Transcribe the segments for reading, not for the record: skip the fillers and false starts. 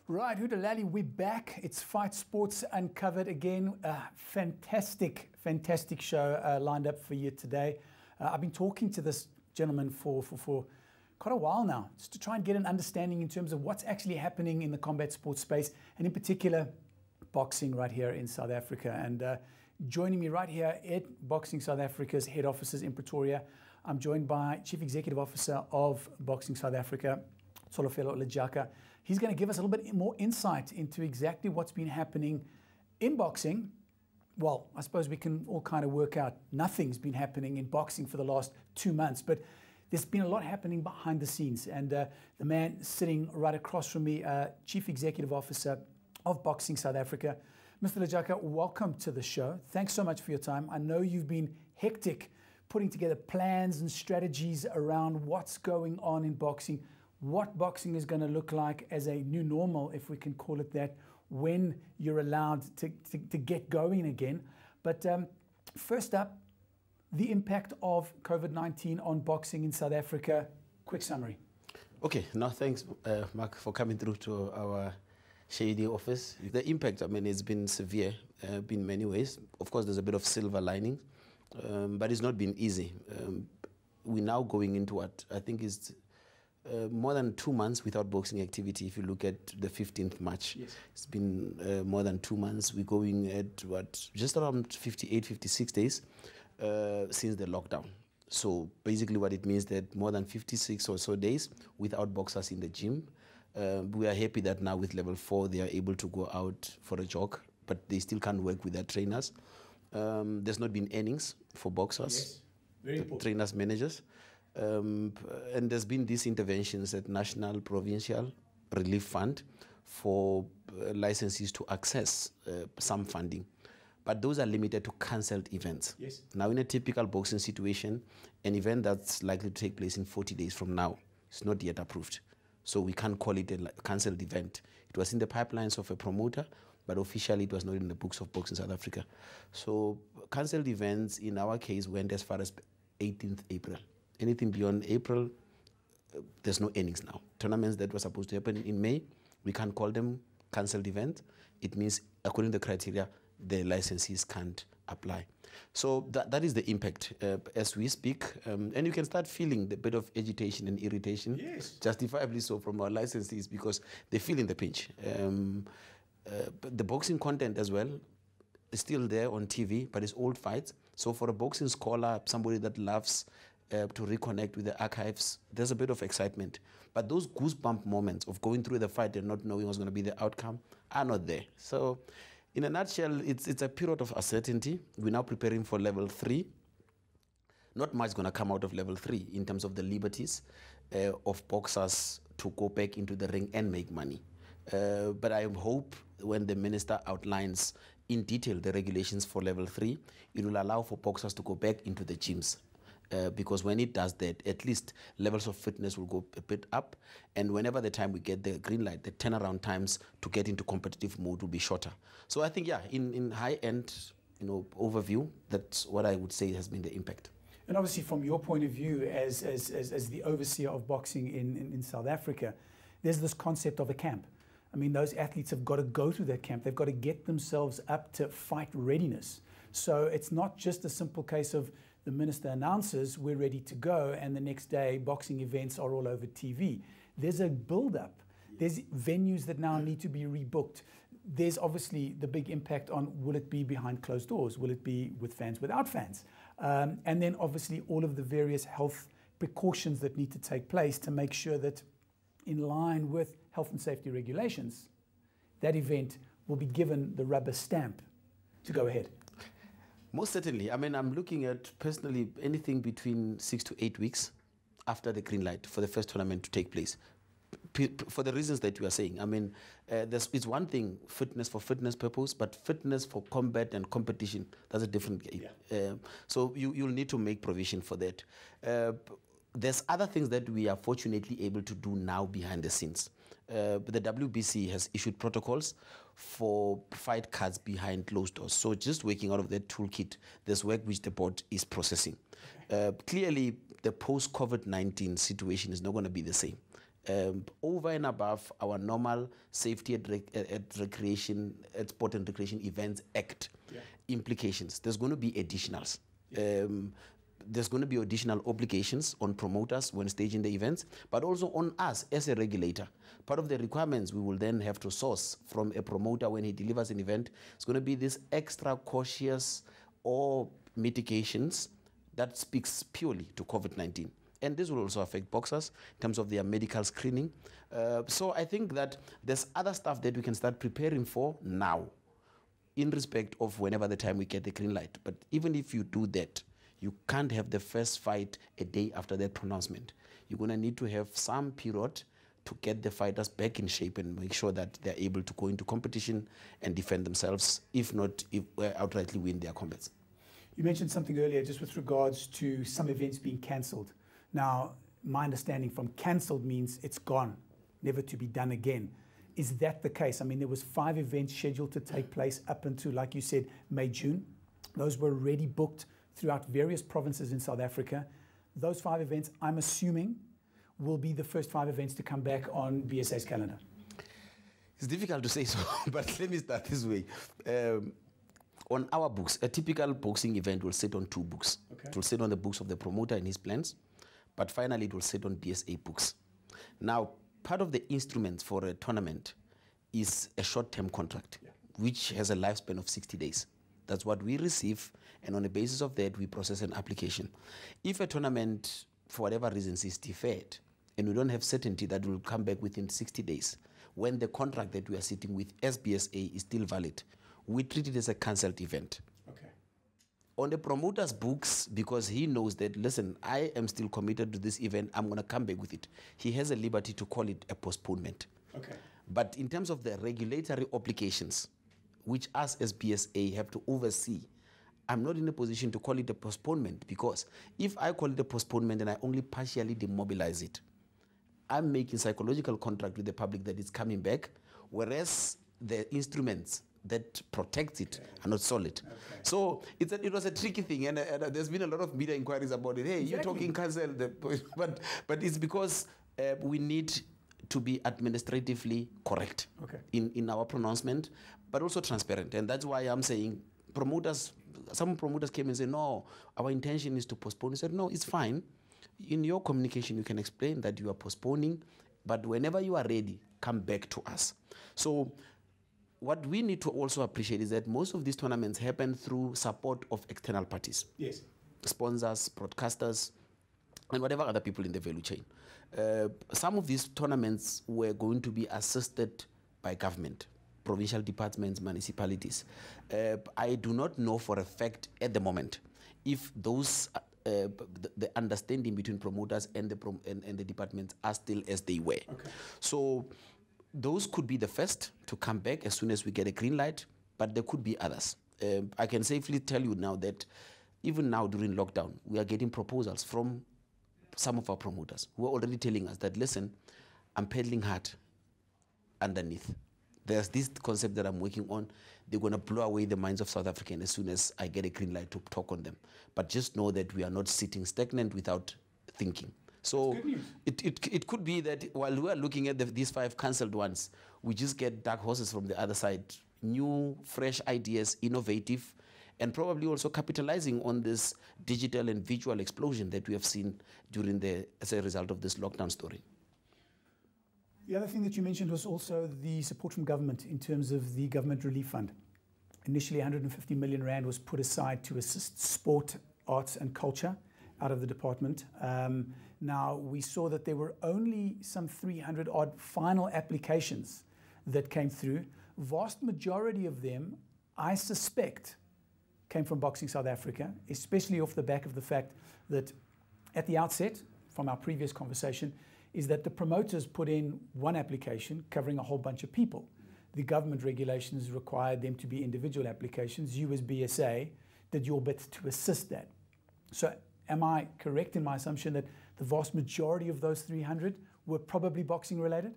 Right, Hudalali, we're back. It's Fight Sports Uncovered again. Fantastic show lined up for you today. I've been talking to this gentleman for quite a while now, just to try and get an understanding in terms of what's actually happening in the combat sports space, and in particular, boxing right here in South Africa. And joining me right here at Boxing South Africa's head offices in Pretoria, I'm joined by Chief Executive Officer of Boxing South Africa, Tsholofelo Lejaka. He's going to give us a little bit more insight into exactly what's been happening in boxing. Well, I suppose we can all kind of work out nothing's been happening in boxing for the last 2 months, but there's been a lot happening behind the scenes. And the man sitting right across from me, Chief Executive Officer of Boxing South Africa, Mr. Lejaka, welcome to the show. Thanks so much for your time. I know you've been hectic putting together plans and strategies around what's going on in boxing, what boxing is going to look like as a new normal, if we can call it that, when you're allowed to get going again. But first up, the impact of COVID-19 on boxing in South Africa. Quick summary. Okay, now thanks, Mark, for coming through to our shady office. The impact, I mean, it's been severe in many ways. Of course, there's a bit of silver lining, but it's not been easy. We're now going into what I think is more than 2 months without boxing activity. If you look at the 15th March, yes. It's been more than 2 months. We're going at what, just around 58, 56 days since the lockdown. So basically what it means that more than 56 or so days without boxers in the gym. We are happy that now with level 4 they are able to go out for a jog, but they still can't work with their trainers. There's not been earnings for boxers, yes. Very important. Trainers, managers. And there's been these interventions at National Provincial Relief Fund for licensees to access some funding. But those are limited to cancelled events. Yes. Now, in a typical boxing situation, an event that's likely to take place in 40 days from now is not yet approved. So we can't call it a cancelled event. It was in the pipelines of a promoter, but officially it was not in the books of Boxing South Africa. So cancelled events, in our case, went as far as 18th April. Anything beyond April, there's no earnings now. Tournaments that were supposed to happen in May, we can't call them cancelled event. It means, according to the criteria, the licensees can't apply. So that is the impact as we speak. And you can start feeling the bit of agitation and irritation, yes. Justifiably so, from our licensees, because they're feeling the pinch. But the boxing content as well is still there on TV, but it's old fights. So for a boxing scholar, somebody that loves to reconnect with the archives, there's a bit of excitement. But those goosebump moments of going through the fight and not knowing what's going to be the outcome are not there. So in a nutshell, it's a period of uncertainty. We're now preparing for level 3. Not much going to come out of level 3 in terms of the liberties of boxers to go back into the ring and make money. But I hope when the minister outlines in detail the regulations for level 3, it will allow for boxers to go back into the gyms. Because when it does that, at least levels of fitness will go a bit up, and whenever the time we get the green light, the turnaround times to get into competitive mode will be shorter. So I think, yeah, in high-end, overview, that's what I would say has been the impact. And obviously, from your point of view as the overseer of boxing in South Africa, there's this concept of a camp. I mean, those athletes have got to go through that camp. They've got to get themselves up to fight readiness. So it's not just a simple case of the minister announces we're ready to go and the next day boxing events are all over TV. There's a build-up. There's venues that now need to be rebooked. There's obviously the big impact on, will it be behind closed doors? Will it be with fans, without fans? And then obviously all of the various health precautions that need to take place to make sure that in line with health and safety regulations, that event will be given the rubber stamp to go ahead. Most certainly. I mean, I'm looking at, personally, anything between 6 to 8 weeks after the green light for the first tournament to take place. For the reasons that you are saying. I mean, it's one thing, fitness for fitness purpose, but fitness for combat and competition, that's a different game. Yeah. So you'll need to make provision for that. There's other things that we are fortunately able to do now behind the scenes. The WBC has issued protocols for fight cards behind closed doors. So just working out of that toolkit, there's work which the board is processing. Clearly, the post-COVID-19 situation is not going to be the same. over and above our normal Safety at Recreation, at Sport and Recreation Events Act implications. There's going to be additionals. There's going to be additional obligations on promoters when staging the events, but also on us as a regulator. Part of the requirements we will then have to source from a promoter when he delivers an event is going to be this extra cautious or mitigations that speaks purely to COVID-19. And this will also affect boxers in terms of their medical screening. So I think that there's other stuff that we can start preparing for now in respect of whenever the time we get the green light. But even if you do that, you can't have the first fight a day after that pronouncement. You're going to need to have some period to get the fighters back in shape and make sure that they're able to go into competition and defend themselves, if not outrightly win their combats. You mentioned something earlier just with regards to some events being cancelled. Now, my understanding from cancelled means it's gone, never to be done again. Is that the case? I mean, there was 5 events scheduled to take place up until, like you said, May, June. Those were already booked throughout various provinces in South Africa. Those 5 events, I'm assuming, will be the first 5 events to come back on BSA's calendar. It's difficult to say so, but let me start this way. On our books, a typical boxing event will sit on 2 books. Okay. It will sit on the books of the promoter and his plans, but finally it will sit on BSA books. Now, part of the instruments for a tournament is a short-term contract, which has a lifespan of 60 days. That's what we receive, and on the basis of that, we process an application. If a tournament, for whatever reasons, is deferred, and we don't have certainty that it will come back within 60 days, when the contract that we are sitting with as BSA is still valid, we treat it as a cancelled event. Okay. On the promoter's books, because he knows that, listen, I am still committed to this event, I'm going to come back with it. He has a liberty to call it a postponement. Okay. But in terms of the regulatory obligations, which us as BSA have to oversee, I'm not in a position to call it a postponement, because if I call it a postponement and I only partially demobilize it, I'm making psychological contract with the public that it's coming back, whereas the instruments that protects it are not solid. Okay. So it was a tricky thing, and there's been a lot of media inquiries about it. Hey, exactly. You're talking cancel, but it's because we need to be administratively correct in our pronouncement, but also transparent. And that's why I'm saying some promoters came and said, no, our intention is to postpone. I said, no, it's fine. In your communication, you can explain that you are postponing, but whenever you are ready, come back to us. So what we need to also appreciate is that most of these tournaments happen through support of external parties. Yes. Sponsors, broadcasters, and whatever other people in the value chain. Some of these tournaments were going to be assisted by government, provincial departments, municipalities. I do not know for a fact at the moment if those the understanding between promoters and the departments are still as they were. Okay. So those could be the first to come back as soon as we get a green light, but there could be others. I can safely tell you now that even now during lockdown, we are getting proposals from some of our promoters who are already telling us that, listen, I'm pedaling hard underneath. There's this concept that I'm working on. They're going to blow away the minds of South Africans as soon as I get a green light to talk on them. But just know that we are not sitting stagnant without thinking. So it could be that while we are looking at these 5 cancelled ones, we just get dark horses from the other side, new, fresh ideas, innovative, and probably also capitalizing on this digital and visual explosion that we have seen as a result of this lockdown story. The other thing that you mentioned was also the support from government in terms of the government relief fund. Initially, 150 million rand was put aside to assist sport, arts and culture out of the department. Now, we saw that there were only some 300 odd final applications that came through. Vast majority of them, I suspect, came from Boxing South Africa, especially off the back of the fact that at the outset, from our previous conversation, is that the promoters put in one application covering a whole bunch of people. The government regulations required them to be individual applications. You as BSA did your bit to assist that. So am I correct in my assumption that the vast majority of those 300 were probably boxing related?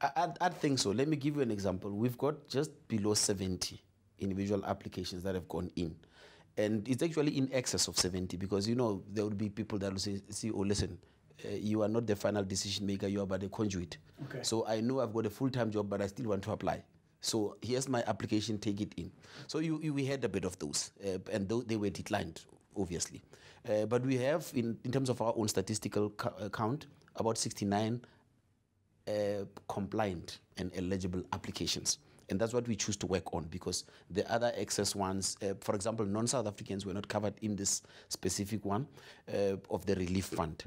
I think so. Let me give you an example. We've got just below 70 individual applications that have gone in. And it's actually in excess of 70 because, you know, there would be people that will say, oh, listen, you are not the final decision maker, you are but a conduit. Okay. So I know I've got a full-time job, but I still want to apply. So here's my application, take it in. So we had a bit of those, and they were declined, obviously. But we have, in terms of our own statistical count, about 69 compliant and eligible applications. And that's what we choose to work on, because the other excess ones, for example, non-South Africans were not covered in this specific one of the relief fund.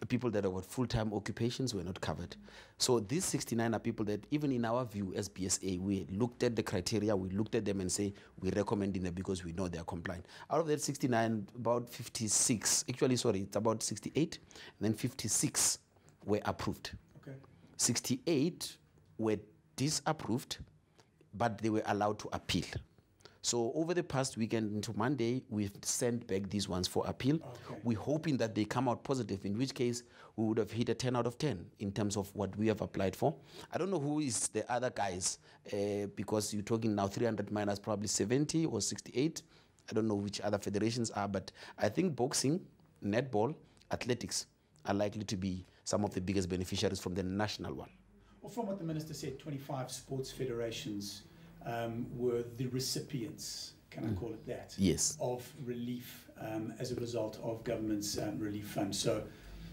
People that have got full-time occupations were not covered. So these 69 are people that, even in our view as BSA, we looked at the criteria, we looked at them and say, we're recommending them because we know they are compliant. Out of that 69, about 56, actually, sorry, it's about 68, and then 56 were approved. Okay. 68 were disapproved, but they were allowed to appeal. So over the past weekend into Monday, we've sent back these ones for appeal. Okay. We're hoping that they come out positive, in which case we would have hit a 10 out of 10 in terms of what we have applied for. I don't know who is the other guys, because you're talking now 300 minus probably 70 or 68. I don't know which other federations are, but I think boxing, netball, athletics are likely to be some of the biggest beneficiaries from the national one. Well, from what the Minister said, 25 sports federations were the recipients, can I call it that? Yes. Of relief as a result of government's relief fund. So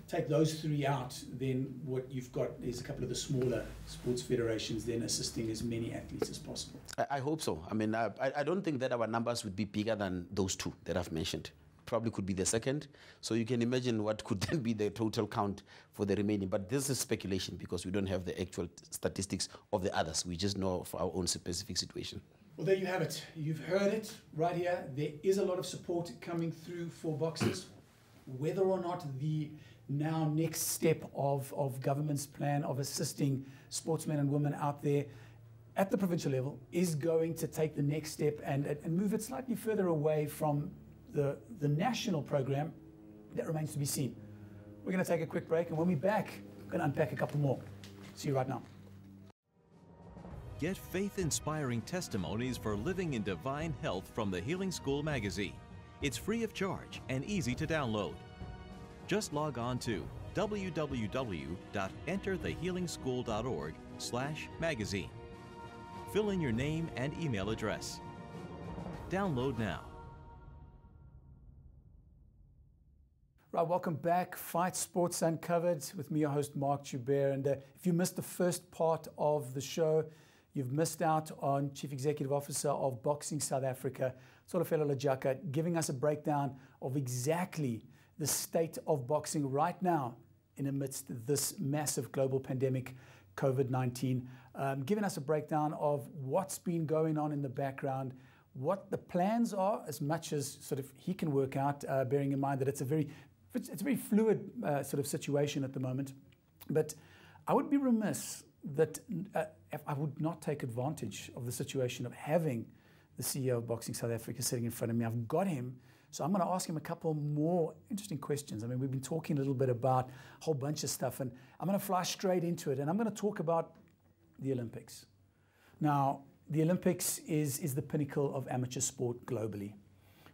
take those three out, then what you've got is a couple of the smaller sports federations then assisting as many athletes as possible. I hope so. I mean, I don't think that our numbers would be bigger than those two that I've mentioned. Probably could be the second. So you can imagine what could then be the total count for the remaining. But this is speculation because we don't have the actual statistics of the others. We just know of our own specific situation. Well, there you have it. You've heard it right here. There is a lot of support coming through for boxers. Whether or not the now next step of government's plan of assisting sportsmen and women out there at the provincial level is going to take the next step and move it slightly further away from the national program, that remains to be seen. We're going to take a quick break, and when we're back, we're going to unpack a couple more. See you right now. Get faith-inspiring testimonies for living in divine health from the Healing School magazine. It's free of charge and easy to download. Just log on to www.enterthehealingschool.org/magazine. Fill in your name and email address. Download now. Right, welcome back. Fight Sports Uncovered with me, your host, Mark Joubert. And if you missed the first part of the show, you've missed out on Chief Executive Officer of Boxing South Africa, Tsholofelo Lejaka, giving us a breakdown of exactly the state of boxing right now in amidst this massive global pandemic, COVID-19, giving us a breakdown of what's been going on in the background, what the plans are, as much as sort of he can work out, bearing in mind that it's a very fluid sort of situation at the moment. But I would be remiss that if I would not take advantage of the situation of having the CEO of Boxing South Africa sitting in front of me. I've got him, so I'm going to ask him a couple more interesting questions. I mean, we've been talking a little bit about a whole bunch of stuff, and I'm going to fly straight into it, and I'm going to talk about the Olympics. Now, the Olympics is the pinnacle of amateur sport globally.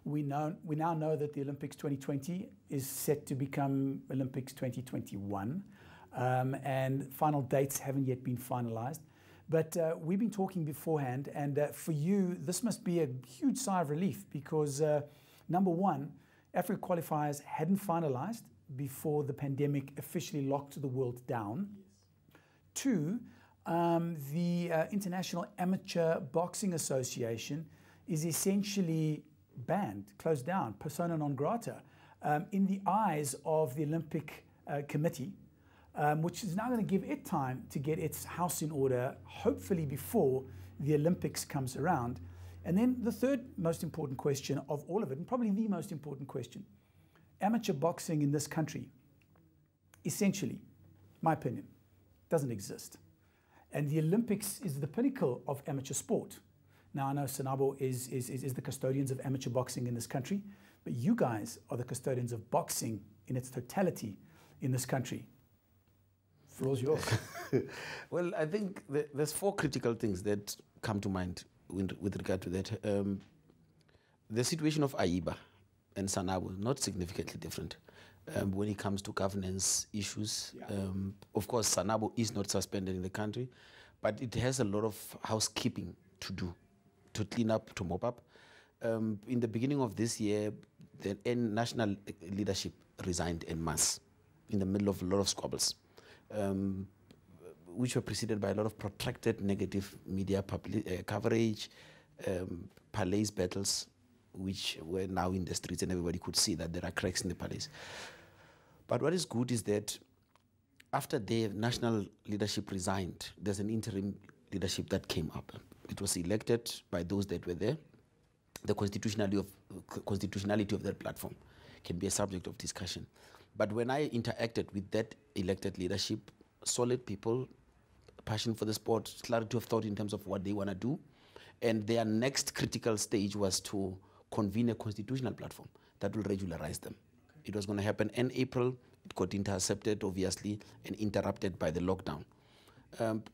We now know that the Olympics 2020 is set to become Olympics 2021, and final dates haven't yet been finalized. But we've been talking beforehand, and for you, this must be a huge sigh of relief because, number one, Africa qualifiers hadn't finalized before the pandemic officially locked the world down. Two, the International Amateur Boxing Association is essentially banned, closed down, persona non grata, in the eyes of the Olympic Committee, which is now going to give it time to get its house in order, hopefully before the Olympics comes around. And then the third most important question of all of it, and probably the most important question, amateur boxing in this country, essentially, my opinion, doesn't exist. And the Olympics is the pinnacle of amateur sport. Now, I know Sanabo is the custodians of amateur boxing in this country, but you guys are the custodians of boxing in its totality in this country. Floor's yours. Well, I think there's four critical things that come to mind with regard to that. The situation of AIBA and Sanabo, not significantly different. when it comes to governance issues. Yeah. Of course, Sanabo is not suspended in the country, but it has a lot of housekeeping to do, to clean up, to mop up. In the beginning of this year, the national leadership resigned en masse in the middle of a lot of squabbles, which were preceded by a lot of protracted negative media coverage, palace battles, which were now in the streets, and everybody could see that there are cracks in the palace. But what is good is that after the national leadership resigned, there's an interim leadership that came up. It was elected by those that were there. The constitutionality of that platform can be a subject of discussion. But when I interacted with that elected leadership, solid people, passion for the sport, clarity of thought in terms of what they want to do, and their next critical stage was to convene a constitutional platform that will regularize them. Okay. It was going to happen in April. It got intercepted, obviously, and interrupted by the lockdown.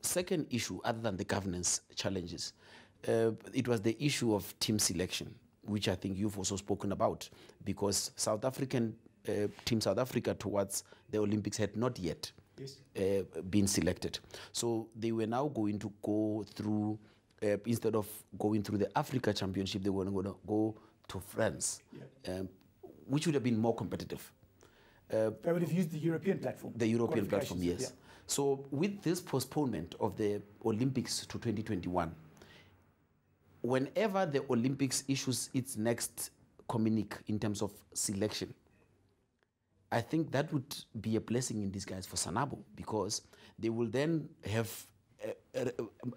Second issue, other than the governance challenges, it was the issue of team selection, which I think you've also spoken about, because South African Team South Africa towards the Olympics had not yet been selected. So they were now going to go through, instead of going through the Africa Championship, they were going to go to France, which would have been more competitive. They would have used the European platform. The European platform, yes. Yeah. So with this postponement of the Olympics to 2021, whenever the Olympics issues its next communique in terms of selection, I think that would be a blessing in disguise for Sanabo, because they will then have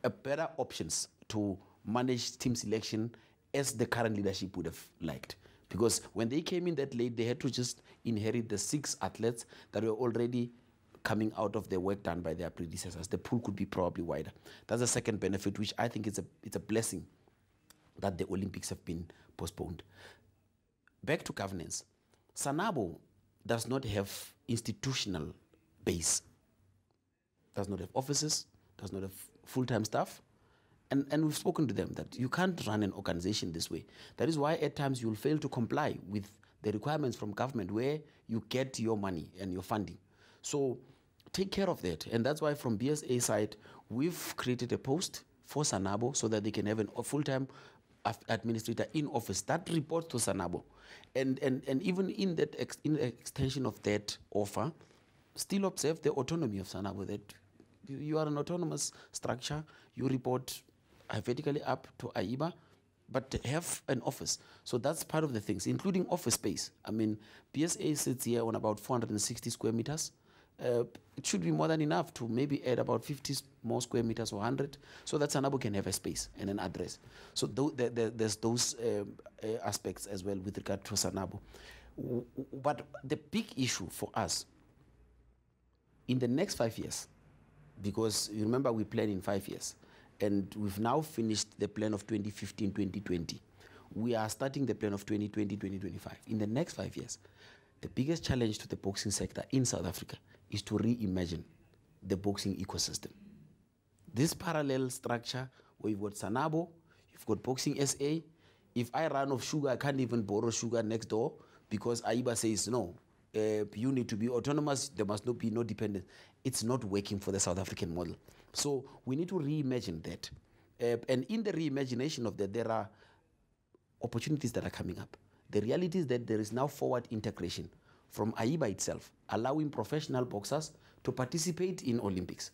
a better options to manage team selection as the current leadership would have liked. Because when they came in that late, they had to just inherit the 6 athletes that were already coming out of the work done by their predecessors. The pool could be probably wider. That's the second benefit, which I think it's a blessing that the Olympics have been postponed. Back to governance. Sanabo does not have institutional base, does not have offices, does not have full-time staff. And we've spoken to them that you can't run an organization this way. That is why at times you'll fail to comply with the requirements from government where you get your money and your funding. So take care of that. And that's why from BSA side, we've created a post for Sanabo so that they can have a full-time administrator in office that reports to Sanabo. And even in that in the extension of that offer, still observe the autonomy of Sanabo, that you are an autonomous structure, you report vertically up to AIBA, but have an office. So that's part of the things, including office space. I mean, BSA sits here on about 460 square meters. It should be more than enough to maybe add about 50 more square meters or 100, so that Sanabo can have a space and an address. So there's those aspects as well with regard to Sanabo. But the big issue for us, in the next 5 years, because you remember we plan in 5 years, and we've now finished the plan of 2015-2020. We are starting the plan of 2020-2025. In the next 5 years, the biggest challenge to the boxing sector in South Africa is to reimagine the boxing ecosystem. This parallel structure where you've got Sanabo, you've got Boxing SA. If I run off sugar, I can't even borrow sugar next door because AIBA says, no, you need to be autonomous, there must not be no dependence. It's not working for the South African model. So we need to reimagine that. And in the reimagination of that, there are opportunities that are coming up. The reality is that there is now forward integration from AIBA itself, allowing professional boxers to participate in Olympics.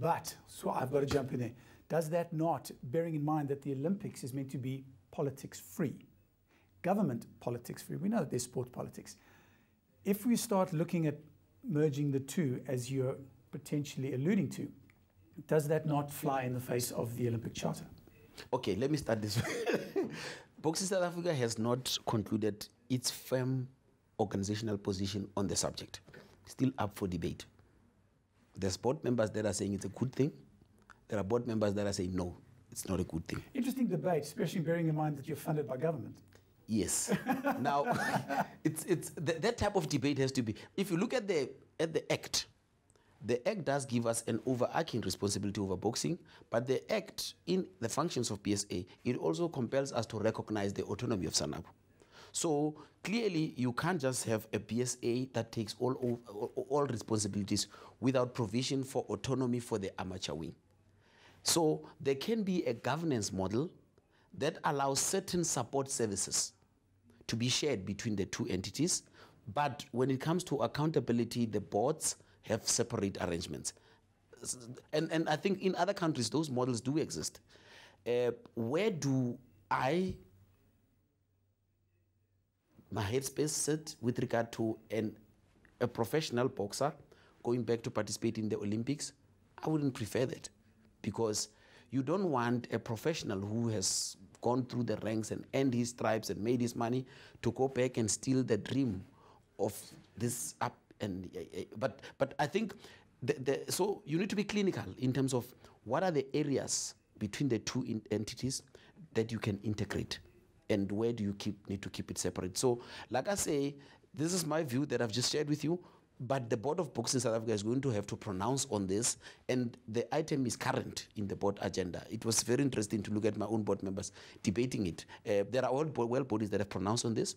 But, so I've got to jump in there. Does that not, bearing in mind that the Olympics is meant to be politics-free, government politics-free, we know that there's sport politics. If we start looking at merging the two, as you're potentially alluding to, does that not fly in the face of the Olympic Charter? Okay, let me start this way. Boxing South Africa has not concluded its firm organizational position on the subject. Still up for debate. There's board members that are saying it's a good thing. There are board members that are saying no, it's not a good thing. Interesting debate, especially bearing in mind that you're funded by government. Yes. Now, that type of debate has to be. If you look at the Act, the Act does give us an overarching responsibility over boxing, but the Act, in the functions of BSA, it also compels us to recognize the autonomy of Sanabo. So clearly, you can't just have a BSA that takes all responsibilities without provision for autonomy for the amateur wing. So there can be a governance model that allows certain support services to be shared between the two entities, but when it comes to accountability, the boards have separate arrangements. And I think in other countries, those models do exist. Where do my headspace sit with regard to a professional boxer going back to participate in the Olympics? I wouldn't prefer that, because you don't want a professional who has gone through the ranks and earned his stripes and made his money to go back and steal the dream of this up. And but I think so you need to be clinical in terms of what are the areas between the two entities that you can integrate, and where do you need to keep it separate. So like I say, this is my view that I've just shared with you, but the Board of Boxing South Africa is going to have to pronounce on this, and the item is current in the board agenda. It was very interesting to look at my own board members debating it. There are all bodies that have pronounced on this.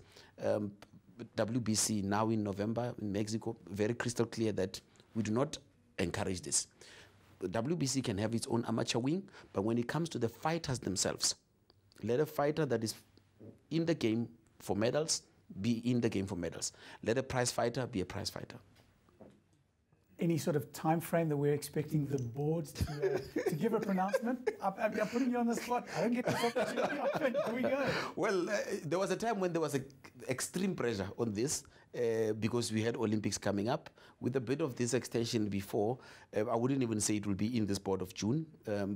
WBC now in November in Mexico, very crystal clear that we do not encourage this. WBC can have its own amateur wing, but when it comes to the fighters themselves, let a fighter that is in the game for medals be in the game for medals. Let a prize fighter be a prize fighter. Any sort of time frame that we're expecting the board to give a pronouncement? I'm putting you on the spot. I don't get this opportunity often. Here we go. Well, there was a time when there was extreme pressure on this because we had Olympics coming up. With a bit of this extension before, I wouldn't even say it will be in this board of June.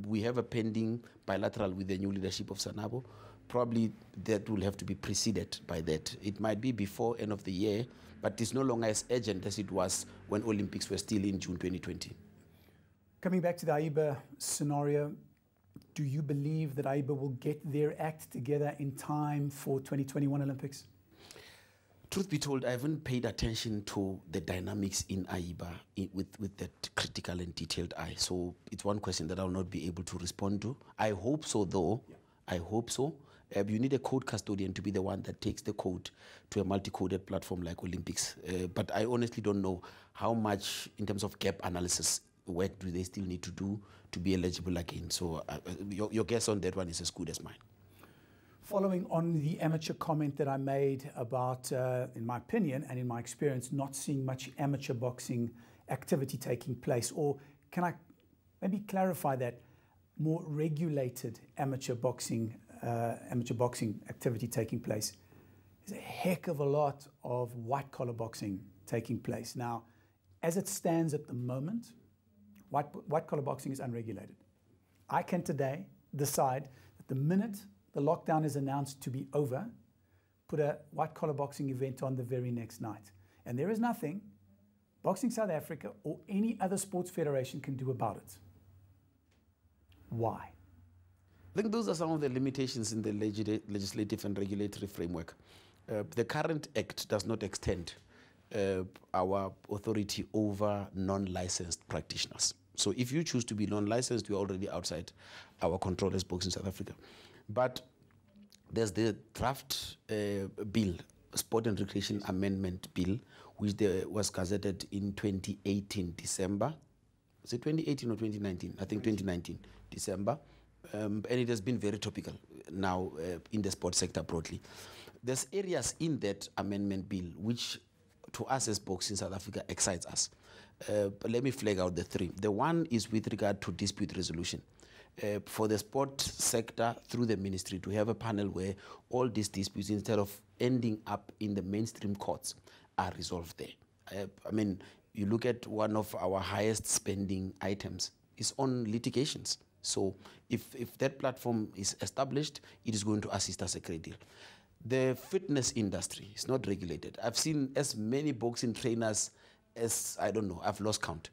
We have a pending bilateral with the new leadership of Sanabo. Probably that will have to be preceded by that. It might be before end of the year, but it's no longer as urgent as it was when Olympics were still in June 2020. Coming back to the AIBA scenario, do you believe that AIBA will get their act together in time for 2021 Olympics? Truth be told, I haven't paid attention to the dynamics in AIBA with that critical and detailed eye. So it's one question that I'll not be able to respond to. I hope so, though. Yeah. I hope so. You need a code custodian to be the one that takes the code to a multi-coded platform like Olympics. But I honestly don't know how much, in terms of gap analysis, work do they still need to do to be eligible again. So your guess on that one is as good as mine. Following on the amateur comment that I made about, in my opinion and in my experience, not seeing much amateur boxing activity taking place, or can I maybe clarify that more regulated amateur boxing activity taking place? There's a heck of a lot of white-collar boxing taking place. Now, as it stands at the moment, white-collar boxing is unregulated. I can today decide that the minute the lockdown is announced to be over, put a white-collar boxing event on the very next night. And there is nothing Boxing South Africa or any other sports federation can do about it. Why? I think those are some of the limitations in the legislative and regulatory framework. The current act does not extend our authority over non-licensed practitioners. So if you choose to be non-licensed, you're already outside our control as Boxing South Africa. But there's the draft bill, Sport and Recreation Amendment Bill, which was gazetted in 2018 December. Was it 2018 or 2019? I think 2019 December. And it has been very topical now in the sports sector broadly. There's areas in that amendment bill which, to us as Boxing South Africa, excites us. But let me flag out the three. The one is with regard to dispute resolution. For the sport sector, through the ministry, to have a panel where all these disputes, instead of ending up in the mainstream courts, are resolved there. I mean, you look at one of our highest spending items is on litigations. So if that platform is established, it is going to assist us a great deal. The fitness industry is not regulated. I've seen as many boxing trainers as, I don't know, I've lost count.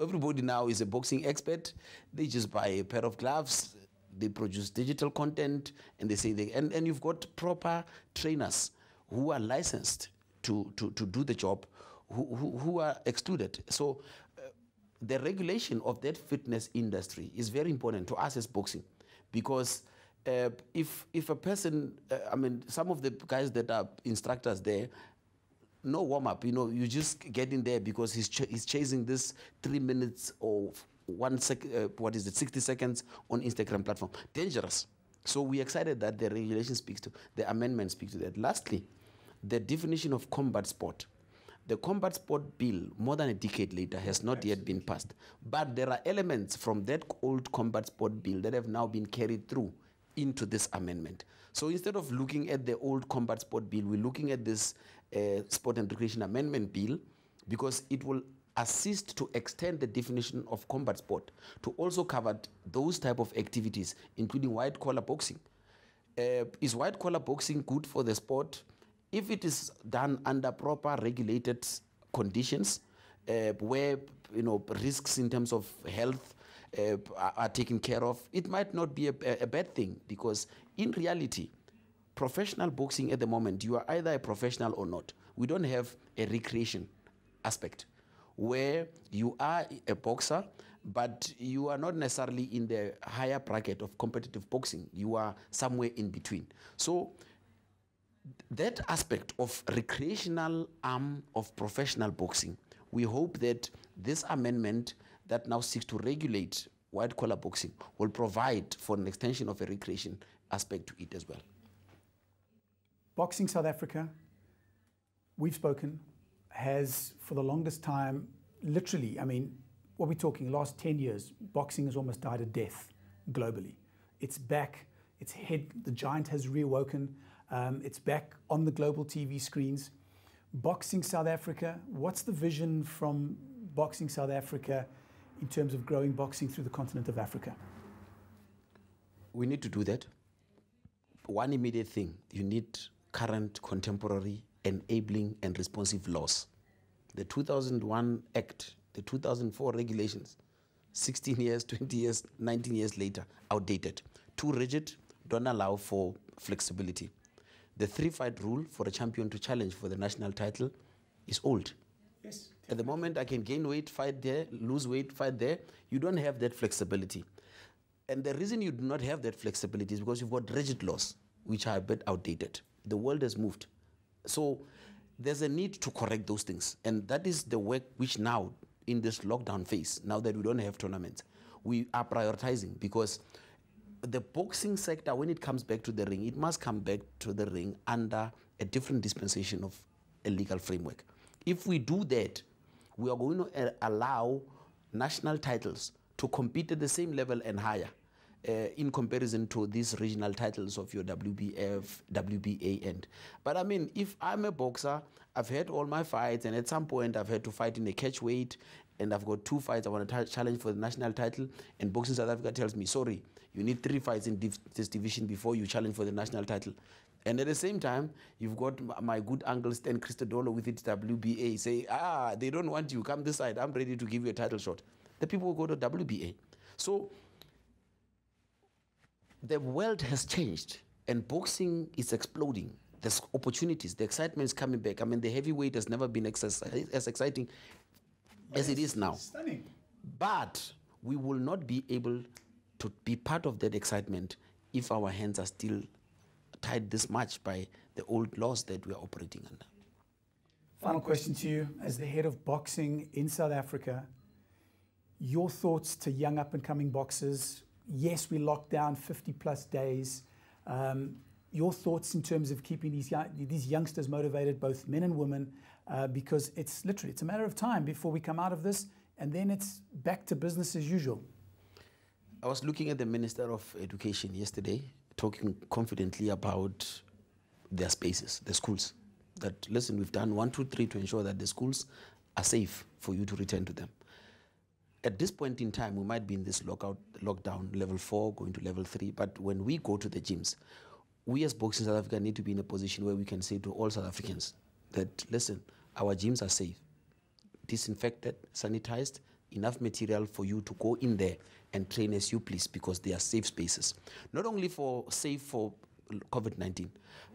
Everybody now is a boxing expert. They just buy a pair of gloves, they produce digital content, and they say and you've got proper trainers who are licensed to do the job, who are excluded. So the regulation of that fitness industry is very important to us as boxing, because If a person, I mean, some of the guys that are instructors there, no warm up. You know, you just get in there because he's chasing this 3 minutes or 60 seconds on Instagram platform. Dangerous. So we're excited that the regulation speaks to, the amendment speaks to that. Lastly, the definition of combat sport. The combat sport bill, more than a decade later, has not yet been passed. But there are elements from that old combat sport bill that have now been carried through into this amendment. So instead of looking at the old combat sport bill, we're looking at this sport and recreation amendment bill, because it will assist to extend the definition of combat sport to also cover those type of activities, including white-collar boxing. Is white-collar boxing good for the sport? If it is done under proper regulated conditions, where risks in terms of health are taken care of, it might not be a bad thing, because in reality, professional boxing at the moment, you are either a professional or not. We don't have a recreation aspect where you are a boxer, but you are not necessarily in the higher bracket of competitive boxing. You are somewhere in between. So that aspect of recreational arm of professional boxing, we hope that this amendment that now seeks to regulate white-collar boxing will provide for an extension of a recreation aspect to it as well. Boxing South Africa, we've spoken, has for the longest time, literally, I mean, what we're talking, last 10 years, boxing has almost died a death globally. It's back, its head, the giant has reawoken, it's back on the global TV screens. Boxing South Africa, what's the vision from Boxing South Africa in terms of growing boxing through the continent of Africa? We need to do that. One immediate thing, you need current, contemporary, enabling and responsive laws. The 2001 Act, the 2004 regulations, 16 years, 20 years, 19 years later, outdated. Too rigid, don't allow for flexibility. The 3-fight rule for a champion to challenge for the national title is old. Yes. At the moment, I can gain weight, fight there, lose weight, fight there. You don't have that flexibility. And the reason you do not have that flexibility is because you've got rigid laws, which are a bit outdated. The world has moved. So there's a need to correct those things. And that is the work which now, in this lockdown phase, now that we don't have tournaments, we are prioritizing, because the boxing sector, when it comes back to the ring, it must come back to the ring under a different dispensation of a legal framework. If we do that, we are going to allow national titles to compete at the same level and higher in comparison to these regional titles of your WBF, WBA. But I mean, if I'm a boxer, I've had all my fights, and at some point I've had to fight in a catch weight, and I've got 2 fights I want to challenge for the national title, and Boxing South Africa tells me, sorry, you need 3 fights in this division before you challenge for the national title. And at the same time, you've got my good uncle Stan Christodolo with its WBA say, they don't want you, come this side, I'm ready to give you a title shot. The people will go to WBA. So the world has changed, and boxing is exploding. There's opportunities, the excitement is coming back. I mean, the heavyweight has never been as exciting as it is now. Stunning. But we will not be able to be part of that excitement if our hands are still tied this much by the old laws that we are operating under. Final question to you, as the head of boxing in South Africa, your thoughts to young up-and-coming boxers. Yes, we locked down 50-plus days. Your thoughts in terms of keeping these youngsters motivated, both men and women, because it's literally, it's a matter of time before we come out of this, and then it's back to business as usual. I was looking at the Minister of Education yesterday, talking confidently about their spaces, the schools. That, listen, we've done 1, 2, 3 to ensure that the schools are safe for you to return to them. At this point in time, we might be in this lockdown, level 4, going to level 3, but when we go to the gyms, we as Boxing South Africa need to be in a position where we can say to all South Africans that, listen, our gyms are safe, disinfected, sanitized, enough material for you to go in there and train as you please, because they are safe spaces. Not only safe for COVID-19,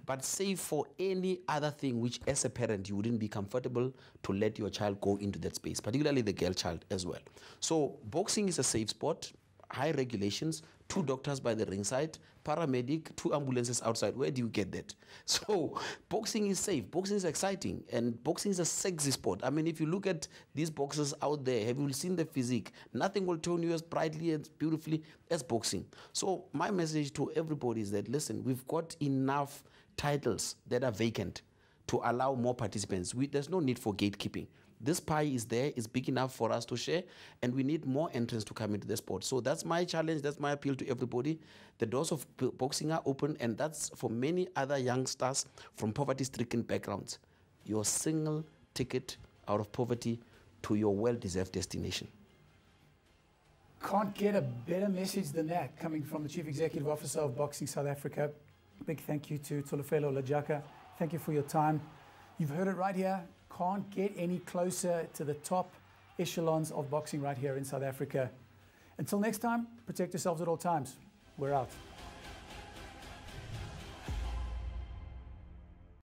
but safe for any other thing which, as a parent, you wouldn't be comfortable to let your child go into that space, particularly the girl child as well. So boxing is a safe sport. high regulations, 2 doctors by the ringside, paramedic, 2 ambulances outside. Where do you get that? So boxing is safe, boxing is exciting, and boxing is a sexy sport. I mean, if you look at these boxers out there, have you seen the physique? Nothing will turn you as brightly and beautifully as boxing. So my message to everybody is that, listen, we've got enough titles that are vacant to allow more participants. There's no need for gatekeeping. This pie is there, it's big enough for us to share, and we need more entrants to come into the sport. So that's my challenge, that's my appeal to everybody. The doors of boxing are open, and that's for many other youngsters from poverty-stricken backgrounds. Your single ticket out of poverty to your well-deserved destination. Can't get a better message than that coming from the Chief Executive Officer of Boxing South Africa. Big thank you to Tsholofelo Lejaka. Thank you for your time. You've heard it right here. Can't get any closer to the top echelons of boxing right here in South Africa. Until next time, protect yourselves at all times. We're out.